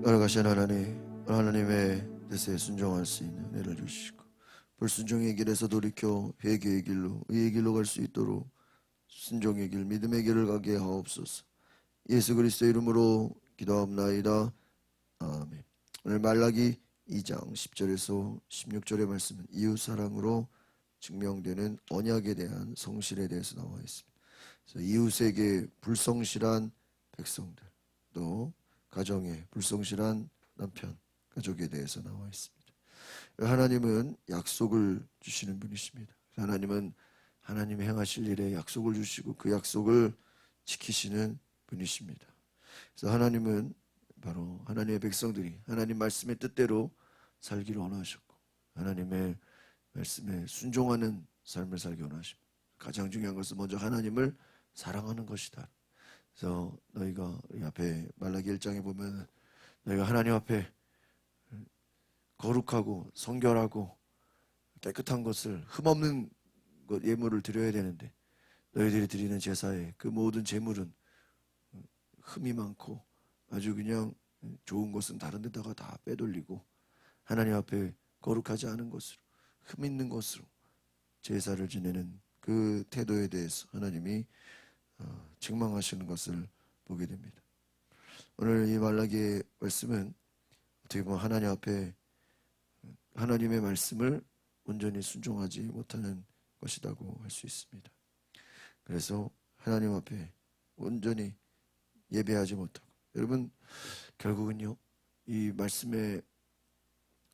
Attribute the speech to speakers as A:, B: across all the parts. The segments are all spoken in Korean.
A: 걸어가신 하나님의 뜻에 순종할 수 있는 은혜를 주시고 불순종의 길에서 돌이켜 회개의 길로 의의 길로 갈 수 있도록 순종의 길 믿음의 길을 가게 하옵소서. 예수 그리스도의 이름으로 기도합나이다. 아멘. 오늘 말라기 2장 10절에서 16절의 말씀은 이웃사랑으로 증명되는 언약에 대한 성실에 대해서 나와 있습니다. 그래서 이웃에게 불성실한 백성들, 또 가정에 불성실한 남편, 가족에 대해서 나와 있습니다. 하나님은 약속을 주시는 분이십니다. 하나님은 하나님 행하실 일에 약속을 주시고 그 약속을 지키시는 분이십니다. 그래서 하나님은 바로 하나님의 백성들이 하나님 말씀의 뜻대로 살기를 원하셨고 하나님의 말씀에 순종하는 삶을 살기 원하십니다. 가장 중요한 것은 먼저 하나님을 사랑하는 것이다. 그래서 너희가 이 앞에 말라기 1장에 보면 너희가 하나님 앞에 거룩하고 성결하고 깨끗한 것을 흠없는 것 예물을 드려야 되는데 너희들이 드리는 제사에 그 모든 제물은 흠이 많고 아주 그냥 좋은 것은 다른 데다가 다 빼돌리고 하나님 앞에 거룩하지 않은 것으로 흠 있는 것으로 제사를 지내는 그 태도에 대해서 하나님이 책망하시는 것을 보게 됩니다. 오늘 이 말라기의 말씀은 어떻게 보면 하나님 앞에 하나님의 말씀을 온전히 순종하지 못하는 것이라고 할 수 있습니다. 그래서 하나님 앞에 온전히 예배하지 못하고 여러분 결국은요 이 말씀의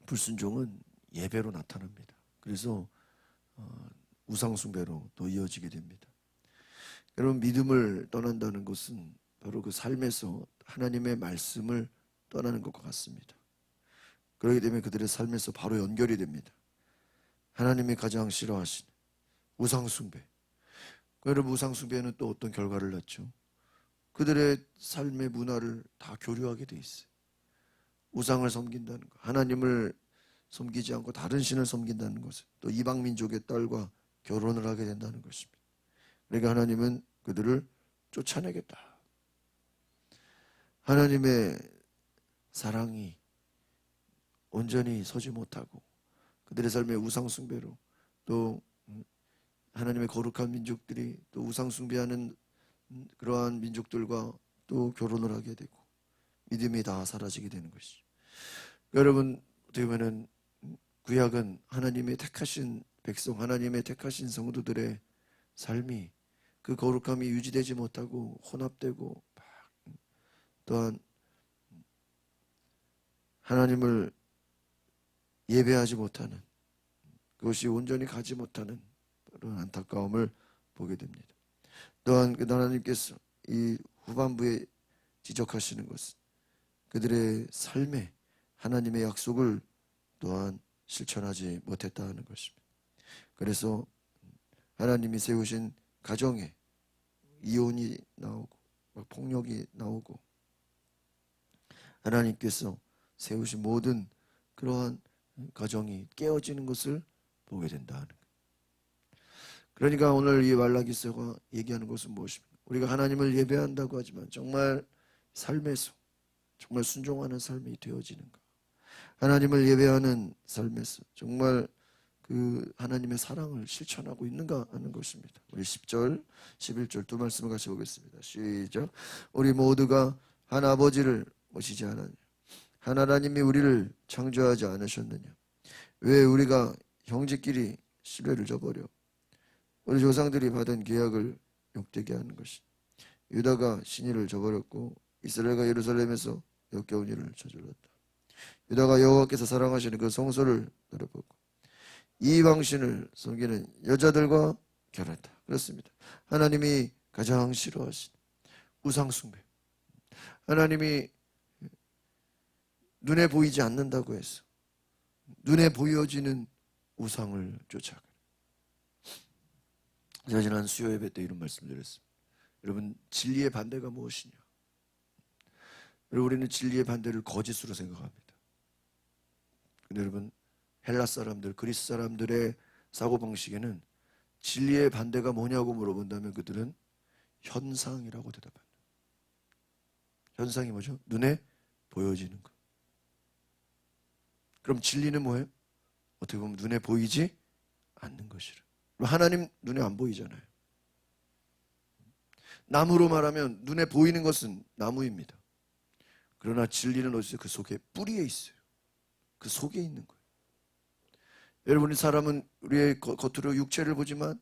A: 불순종은 예배로 나타납니다. 그래서 우상숭배로 또 이어지게 됩니다. 여러분 믿음을 떠난다는 것은 바로 그 삶에서 하나님의 말씀을 떠나는 것과 같습니다. 그렇기 때문에 그들의 삶에서 바로 연결이 됩니다. 하나님이 가장 싫어하시는 우상숭배. 여러분 우상숭배는 또 어떤 결과를 낳죠? 그들의 삶의 문화를 다 교류하게 돼 있어요. 우상을 섬긴다는 것, 하나님을 섬기지 않고 다른 신을 섬긴다는 것은 또 이방 민족의 딸과 결혼을 하게 된다는 것입니다. 그러니까 하나님은 그들을 쫓아내겠다. 하나님의 사랑이 온전히 서지 못하고 그들의 삶의 우상숭배로 또 하나님의 거룩한 민족들이 또 우상숭배하는 그러한 민족들과 또 결혼을 하게 되고 믿음이 다 사라지게 되는 것이죠. 여러분 어떻게 보면 구약은 하나님의 택하신 백성, 하나님의 택하신 성도들의 삶이 그 거룩함이 유지되지 못하고 혼합되고 또한 하나님을 예배하지 못하는 그것이 온전히 가지 못하는 그런 안타까움을 보게 됩니다. 또한 하나님께서 이 후반부에 지적하시는 것은 그들의 삶에 하나님의 약속을 또한 실천하지 못했다는 것입니다. 그래서 하나님이 세우신 가정에 이혼이 나오고 폭력이 나오고 하나님께서 세우신 모든 그러한 가정이 깨어지는 것을 보게 된다는 거예요. 그러니까 오늘 이 말라기서가 얘기하는 것은 무엇입니까? 우리가 하나님을 예배한다고 하지만 정말 삶에서 정말 순종하는 삶이 되어지는가? 하나님을 예배하는 삶에서 정말 그 하나님의 사랑을 실천하고 있는가 하는 것입니다. 우리 10절, 11절 두 말씀을 같이 보겠습니다. 시작. 우리 모두가 한 아버지를 모시지 않았냐? 한 하나님이 우리를 창조하지 않으셨느냐? 왜 우리가 형제끼리 신뢰를 저버려 우리 조상들이 받은 계약을 욕되게 하는 것이 유다가 신의를 저버렸고 이스라엘과 예루살렘에서 역겨운 일을 저질렀다. 유다가 여호와께서 사랑하시는 그 성소를 더럽혔고 이방신을 섬기는 여자들과 결혼했다. 그렇습니다. 하나님이 가장 싫어하신 우상숭배, 하나님이 눈에 보이지 않는다고 해서 눈에 보여지는 우상을 쫓아가는. 제가 지난 수요 예배 때 이런 말씀 드렸습니다. 여러분 진리의 반대가 무엇이냐? 여러분 우리는 진리의 반대를 거짓으로 생각합니다. 근데 여러분 헬라 사람들, 그리스 사람들의 사고방식에는 진리의 반대가 뭐냐고 물어본다면 그들은 현상이라고 대답합니다. 현상이 뭐죠? 눈에 보여지는 것. 그럼 진리는 뭐예요? 어떻게 보면 눈에 보이지 않는 것이라. 하나님 눈에 안 보이잖아요. 나무로 말하면 눈에 보이는 것은 나무입니다. 그러나 진리는 어디서 그 속에 뿌리에 있어요. 그 속에 있는 거예요. 여러분이 사람은 우리의 겉으로 육체를 보지만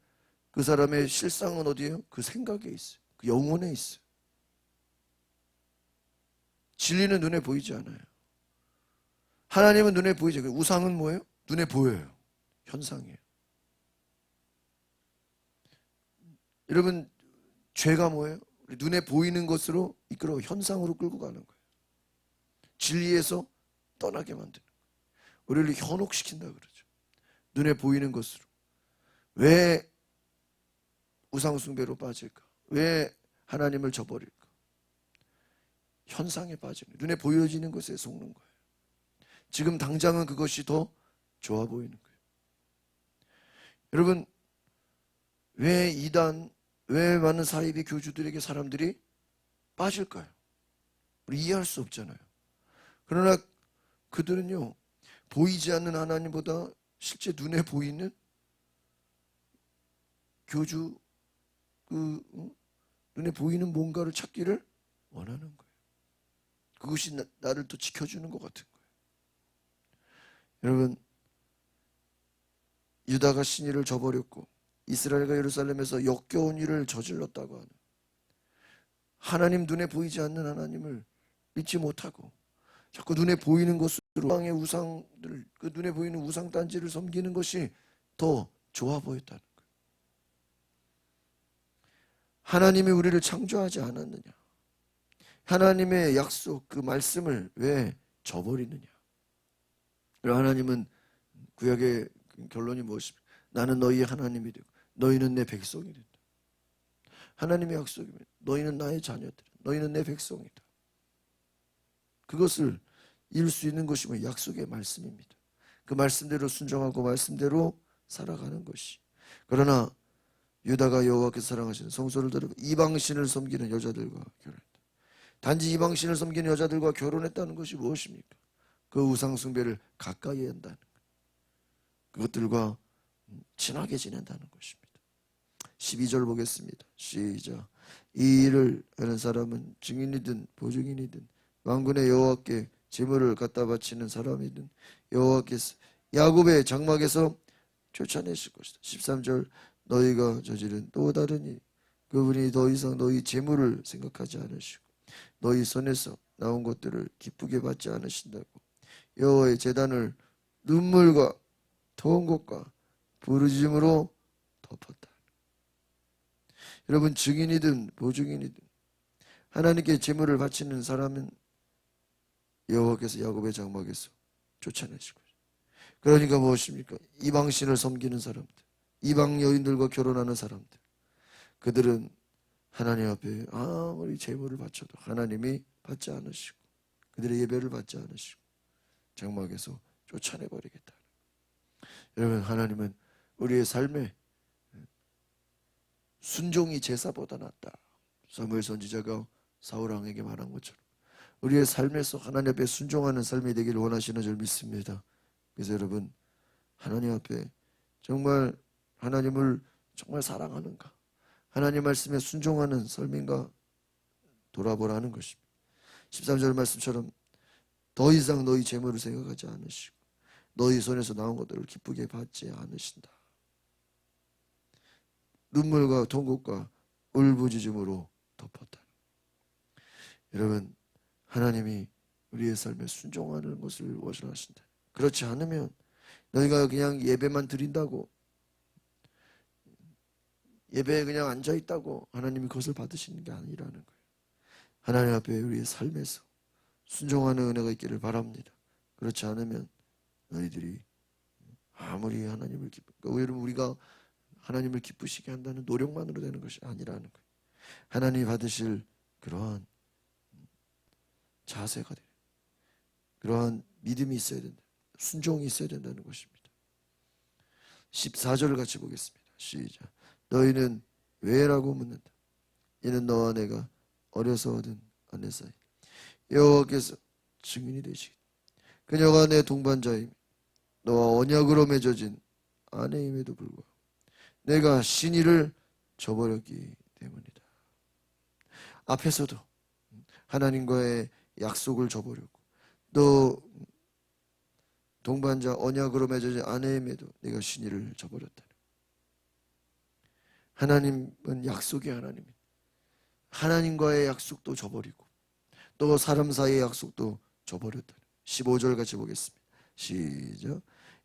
A: 그 사람의 실상은 어디예요? 그 생각에 있어요. 그 영혼에 있어요. 진리는 눈에 보이지 않아요. 하나님은 눈에 보이죠. 우상은 뭐예요? 눈에 보여요. 현상이에요. 여러분, 죄가 뭐예요? 눈에 보이는 것으로 이끌어 현상으로 끌고 가는 거예요. 진리에서 떠나게 만드는 거예요. 우리를 현혹시킨다 그러죠. 눈에 보이는 것으로. 왜 우상숭배로 빠질까? 왜 하나님을 저버릴까? 현상에 빠지는, 눈에 보여지는 것에 속는 거예요. 지금 당장은 그것이 더 좋아 보이는 거예요. 여러분, 왜 이단, 왜 많은 사이비 교주들에게 사람들이 빠질까요? 우리 이해할 수 없잖아요. 그러나 그들은요, 보이지 않는 하나님보다 실제 눈에 보이는 교주, 눈에 보이는 뭔가를 찾기를 원하는 거예요. 그것이 나를 또 지켜주는 것 같은 거예요. 여러분, 유다가 신의를 저버렸고 이스라엘과 예루살렘에서 역겨운 일을 저질렀다고 하는, 하나님 눈에 보이지 않는 하나님을 믿지 못하고 자꾸 눈에 보이는 것으로 왕의 우상들, 그 눈에 보이는 우상 단지를 섬기는 것이 더 좋아 보였다는 거예요. 하나님이 우리를 창조하지 않았느냐? 하나님의 약속, 그 말씀을 왜 저버리느냐? 하나님은 구약의 결론이 무엇입니까? 나는 너희의 하나님이 되고 너희는 내 백성이 된다. 하나님의 약속입니다. 너희는 나의 자녀들, 너희는 내 백성이다. 그것을 이룰 수 있는 것이 뭐 약속의 말씀입니다. 그 말씀대로 순종하고 말씀대로 살아가는 것이. 그러나 유다가 여호와께서 사랑하시는 성소를 드리고 이방신을 섬기는 여자들과 결혼했다. 단지 이방신을 섬기는 여자들과 결혼했다는 것이 무엇입니까? 그 우상숭배를 가까이 한다는 것, 그것들과 친하게 지낸다는 것입니다. 12절 보겠습니다. 시작. 이 일을 하는 사람은 증인이든 보증인이든 만군의 여호와께 제물을 갖다 바치는 사람이든 여호와께서 야곱의 장막에서 쫓아내실 것이다. 13절. 너희가 저지른 또 다른 일, 그분이 더 이상 너희 재물을 생각하지 않으시고 너희 손에서 나온 것들을 기쁘게 받지 않으신다고 여호와의 제단을 눈물과 더운 것과 부르짖음으로 덮었다. 여러분, 증인이든 보증인이든 하나님께 제물을 바치는 사람은 여호와께서 야곱의 장막에서 쫓아내실 것이다. 그러니까 무엇입니까? 이방신을 섬기는 사람들, 이방 여인들과 결혼하는 사람들, 그들은 하나님 앞에 아무리 제물을 바쳐도 하나님이 받지 않으시고 그들의 예배를 받지 않으시고 장막에서 쫓아내버리겠다. 여러분, 하나님은 우리의 삶에 순종이 제사보다 낫다. 사무엘 선지자가 사울 왕에게 말한 것처럼 우리의 삶에서 하나님 앞에 순종하는 삶이 되기를 원하시는 줄 믿습니다. 그래서 여러분, 하나님 앞에 정말 하나님을 정말 사랑하는가, 하나님 말씀에 순종하는 삶인가 돌아보라는 것입니다. 13절 말씀처럼 더 이상 너희 재물을 생각하지 않으시고 너희 손에서 나온 것들을 기쁘게 받지 않으신다. 눈물과 통곡과 울부짖음으로 덮었다. 여러분, 하나님이 우리의 삶에 순종하는 것을 원하신다. 그렇지 않으면 너희가 그냥 예배만 드린다고, 예배에 그냥 앉아있다고 하나님이 그것을 받으시는 게 아니라는 거예요. 하나님 앞에 우리의 삶에서 순종하는 은혜가 있기를 바랍니다. 그렇지 않으면 너희들이 아무리 하나님을 여러분, 우리가 하나님을 기쁘시게 한다는 노력만으로 되는 것이 아니라는 거예요. 하나님이 받으실 그러한 자세가 돼요. 그러한 믿음이 있어야 된다. 순종이 있어야 된다는 것입니다. 14절을 같이 보겠습니다. 시작. 너희는 왜라고 묻는다. 이는 너와 내가 어려서 얻은 아내 사이 여호와께서 증인이 되시기 그녀가 내 동반자임 너와 언약으로 맺어진 아내임에도 불구하고 내가 신의를 저버렸기 때문이다. 앞에서도 하나님과의 약속을 저버렸고 또 동반자 언약으로 맺어진 아내임에도 내가 신의를 저버렸다. 하나님은 약속의 하나님입니다. 하나님과의 약속도 저버리고 또 사람 사이의 약속도 저버렸다. 15절 같이 보겠습니다. 시작.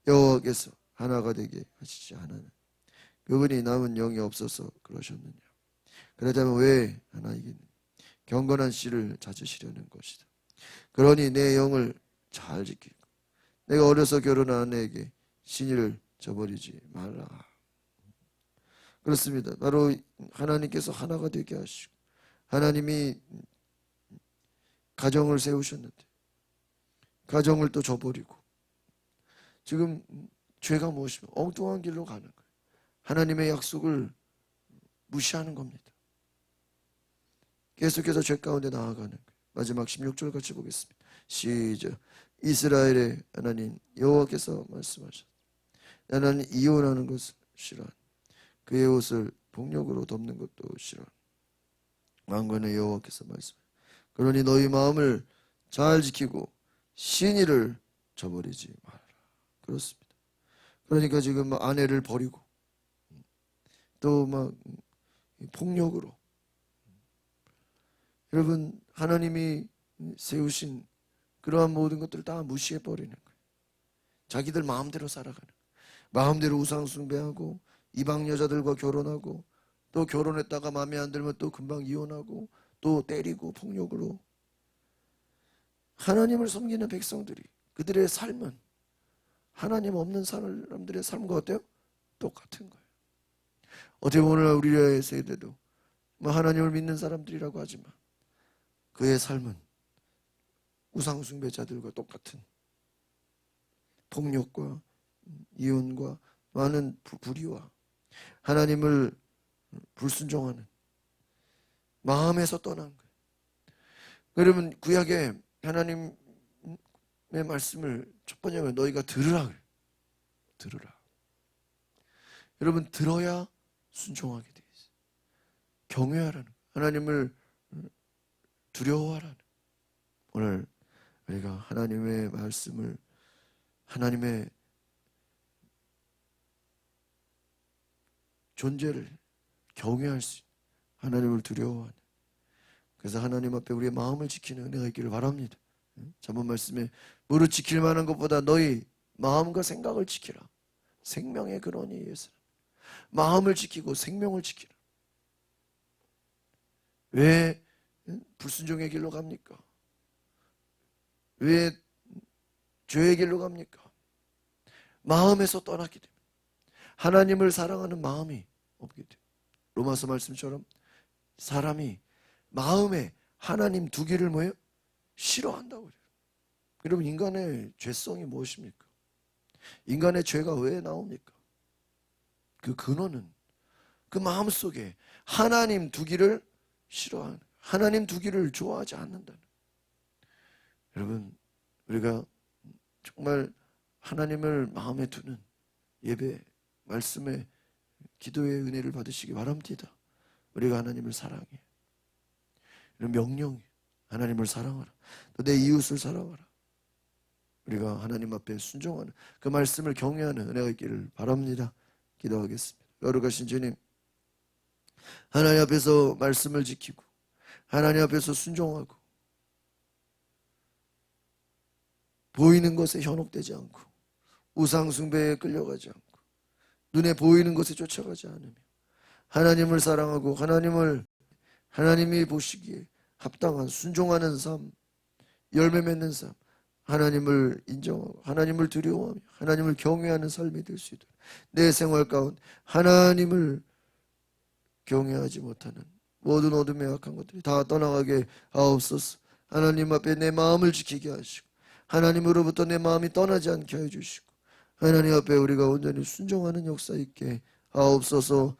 A: 여호와께서 하나가 되게 하시지 않으나 그분이 남은 영이 없어서 그러셨느냐. 그렇다면 왜 하나이겠느냐. 경건한 씨를 찾으시려는 것이다. 그러니 내 영을 잘 지키고 내가 어려서 결혼한 아내에게 신의를 저버리지 말라. 그렇습니다. 바로 하나님께서 하나가 되게 하시고 하나님이 가정을 세우셨는데 가정을 또 저버리고 지금 죄가 무엇이며 엉뚱한 길로 가는 거예요. 하나님의 약속을 무시하는 겁니다. 계속해서 죄 가운데 나아가는 거예요. 마지막 16절 같이 보겠습니다. 시작. 이스라엘의 하나님 여호와께서 말씀하셨다. 나는 이혼하는 것을 싫어한다. 그의 옷을 폭력으로 덮는 것도 싫어. 만군의 여호와께서 말씀하셨다. 그러니 너희 마음을 잘 지키고 신의를 저버리지 말아라. 그렇습니다. 그러니까 지금 아내를 버리고 또 막 폭력으로 여러분 하나님이 세우신 그러한 모든 것들을 다 무시해버리는 거예요. 자기들 마음대로 살아가는 거예요. 마음대로 우상 숭배하고 이방 여자들과 결혼하고 또 결혼했다가 마음에 안 들면 또 금방 이혼하고 또 때리고 폭력으로 하나님을 섬기는 백성들이 그들의 삶은 하나님 없는 사람들의 삶과 어때요? 똑같은 거예요. 어떻게 보면 우리의 세대도 하나님을 믿는 사람들이라고 하지만 그의 삶은 우상숭배자들과 똑같은 폭력과 이혼과 많은 불의와 하나님을 불순종하는 마음에서 떠난 거예요. 여러분 구약에 하나님의 말씀을 첫 번째는 너희가 들으라 그래요. 들으라. 여러분 들어야 순종하게 돼 있어요. 경외하라는 거예요. 하나님을 두려워하라는 거예요. 오늘 우리가 하나님의 말씀을 하나님의 존재를 경외할 수 있는 하나님을 두려워하는 그래서 하나님 앞에 우리의 마음을 지키는 은혜가 있기를 바랍니다. 전번 말씀에 무릇 지킬 만한 것보다 너희 마음과 생각을 지키라. 생명의 근원이 예수. 마음을 지키고 생명을 지키라. 왜 불순종의 길로 갑니까? 왜 죄의 길로 갑니까? 마음에서 떠났기 때문에 하나님을 사랑하는 마음이 없기 때문에 로마서 말씀처럼 사람이 마음에 하나님 두기를 뭐예요? 싫어한다고 그래요. 여러분 인간의 죄성이 무엇입니까? 인간의 죄가 왜 나옵니까? 그 근원은 그 마음속에 하나님 두기를 싫어하는 하나님 두기를 좋아하지 않는다는 여러분 우리가 정말 하나님을 마음에 두는 예배, 말씀에 기도의 은혜를 받으시기 바랍니다. 우리가 하나님을 사랑해. 이런 명령이 하나님을 사랑하라. 또 내 이웃을 사랑하라. 우리가 하나님 앞에 순종하는 그 말씀을 경외하는 은혜가 있기를 바랍니다. 기도하겠습니다. 거룩하신 주님, 하나님 앞에서 말씀을 지키고 하나님 앞에서 순종하고 보이는 것에 현혹되지 않고 우상 숭배에 끌려가지 않고 눈에 보이는 것에 쫓아가지 않으며 하나님을 사랑하고 하나님이 보시기에 합당한 순종하는 삶, 열매 맺는 삶, 하나님을 인정하고 하나님을 두려워하며 하나님을 경외하는 삶이 될 수 있도록 내 생활 가운데 하나님을 경외하지 못하는 모든 어둠의 악한 것들이 다 떠나가게 하옵소서. 하나님 앞에 내 마음을 지키게 하시고 하나님으로부터 내 마음이 떠나지 않게 해주시고 하나님 앞에 우리가 온전히 순종하는 역사 있게 하옵소서.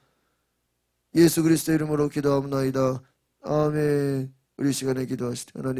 A: 예수 그리스도 이름으로 기도합나이다. 아멘. 우리 시간에 기도하시되 하나님